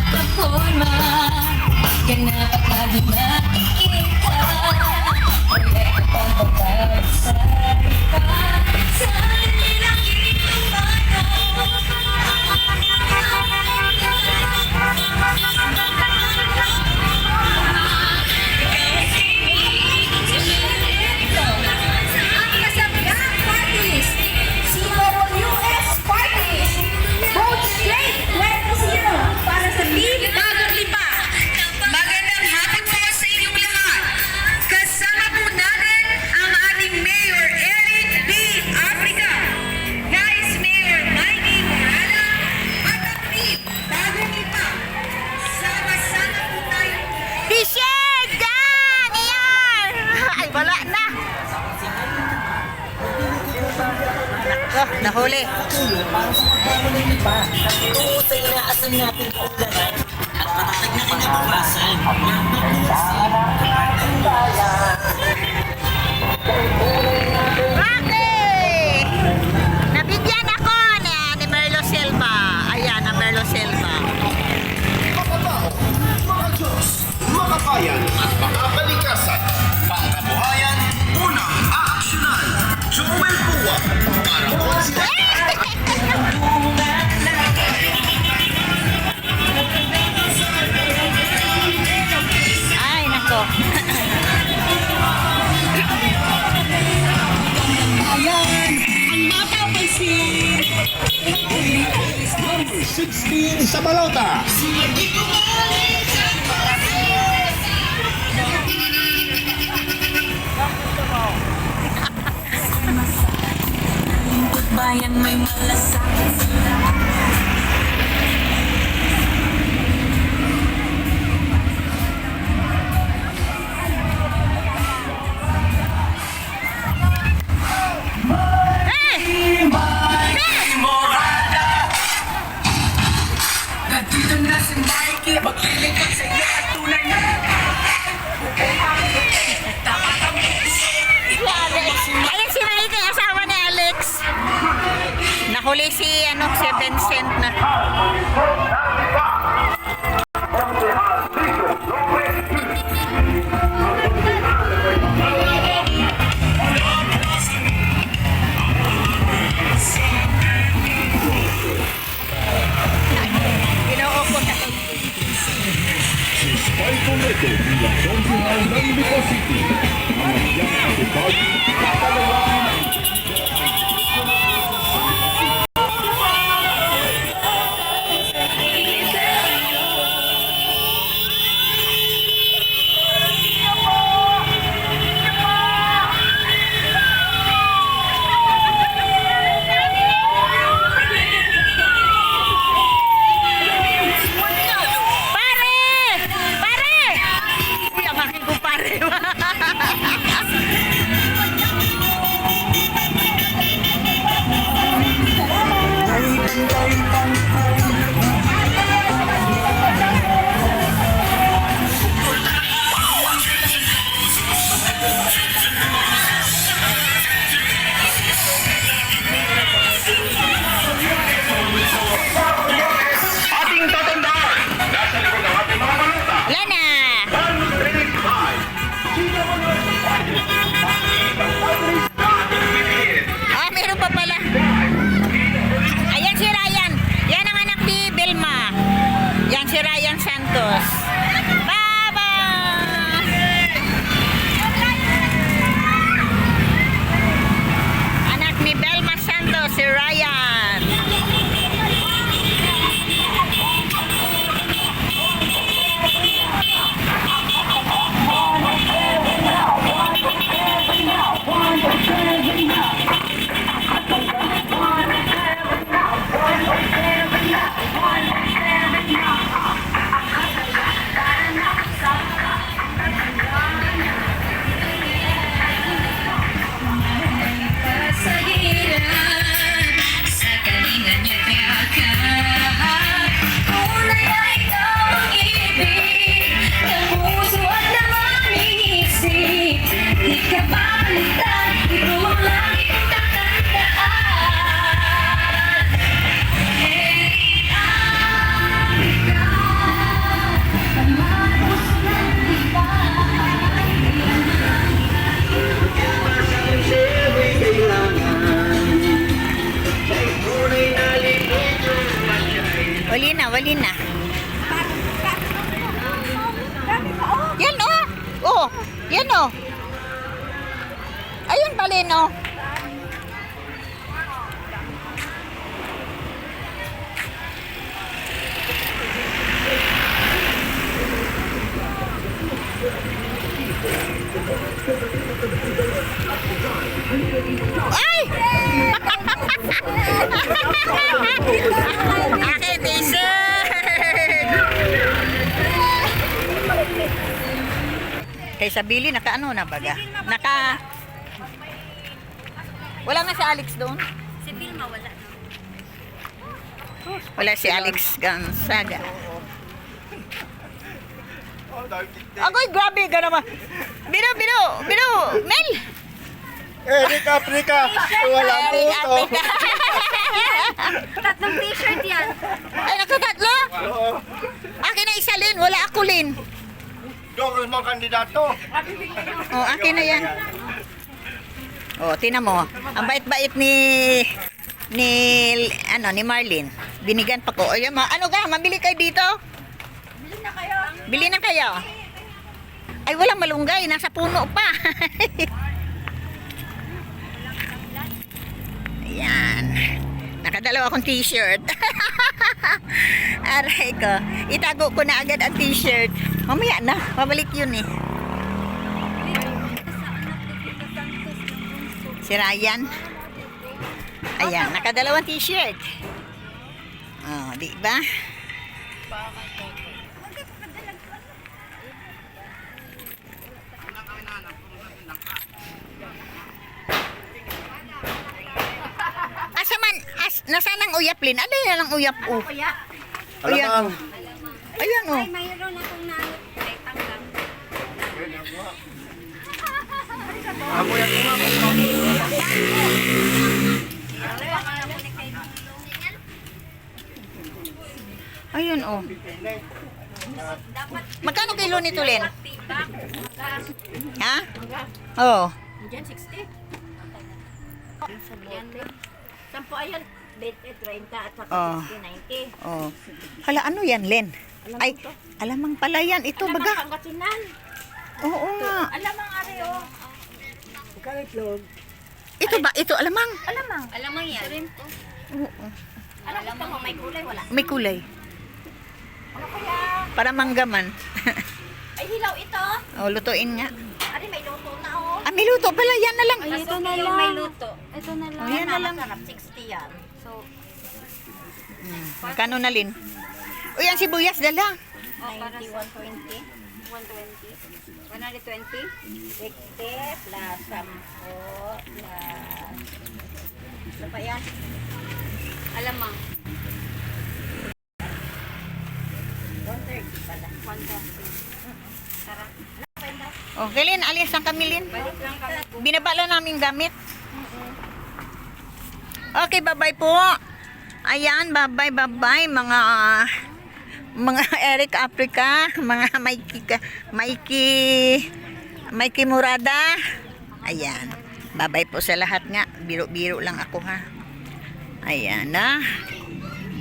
nagpaporma. Ganapat na di makikita. Wala ka pang pagkasalita. Saan pinakitong bata? Nahuli. Tuutay na asam natin kaugalan at matatag na kinabukasan ng mabusin. Okay! Nabigyan ako ni Merlo Silva. Ayan, na Merlo Silva. Mga Diyos, makabayan at makakalikasan. Pangkabuhayan, unang aaksyonan. Joel Pua, para po sila. Ay, nako. Ayan, ang mapapansin. Number 16 sa balota. Bayan may malasakit sila. Nandito na si Mikey, maglilingkod sa iyo at tunay na Ayan si Mikey, asawa ni Alex. Nahuli si Vincent na. Ginoo sa Si Spike Ometo bilang konsuhal ng Lipa City. Ang nagyang katupad at kalawang ating tatandaan. Nasa likod ng ating mga balota. Lana! 135. Meron pa pala. Ayan si Ryan. Yan ang anak ni Belma. Yan si Ryan Santos. Baba! Anak ni Belma Santos, si Ryan. Yan oh. Oh, yan oh. Ayun pala no. Ay! Akin t-shirt! Kay sa Billy, naka ano na baga? Naka... Wala na si Alex doon? Si Vilma wala na. Wala si Alex Gonzaga. Agoy, grabe ka naman. Bino, Mel! Eric Africa, wala po ito. Tatlong t-shirt yan. Ay, nakatatlo? Akin na isa, Lin. Wala ako, Lin. Doon mga kandidato. Oh, akin na yan. Oh, tina mo. Ang bait-bait ni Marlene. Binigan pa ko. Ayun, ano ka? Mabili kayo dito? Bili na kayo. Ay, walang malunggay. Nasa puno pa. Ayan. Nakadalawa akong t-shirt. Aray ko. Itago ko na agad ang t-shirt. Mamaya na. Pabalik yun eh. Si Ryan. Ayan. Nakadalawang t-shirt. Oh, di ba? Nasaan ang uyap, Lin? Ano yan ang uyap? Oh. Ayan. Ayan, oh. Ay, mayroon akong nakitang lang. Ayun, oh. Magkano kilo nito, Lin? Ha? Oh. Diyan, 60. Yan. 10 ayan. 20, 30 at saka Oh. 60, 90. Oh. Hala, ano yan, Len? Ay, alamang pala yan. Ito, Alam baga. ang Pangasinan. Oo nga. Alam ang areo. Ito ba? Ito, alamang. Alamang yan. Shrimp. Oo. Alam mo, may kulay wala. May kulay. Para manggaman. Ay, hilaw ito. Oh, lutuin nga. Ari, may luto na oh. Ah, may luto pala. Yan na lang. Ito na lang. May luto. Ito na Oh, yan na lang. Masarap, 60 yan. So, Magkano na, Lin? O, yan sibuyas, dala. 90, 120. 120. 120. 60 plus 10 plus... Ano pa yan? Alamang. 130 pala. 130. Tara. Okay, Lin. Alis ang kami, Lin. Balik lang kami po. Binaba lang namin gamit. Okay, bye-bye po. Ayan, bye-bye mga Eric Africa, mga Mikey Murada. Ayan. Bye-bye po sa lahat nga. Biro-biro lang ako ha. Ayan na.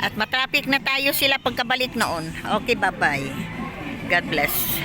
At matraffic na tayo sila pagkabalik noon. Okay, bye-bye. God bless.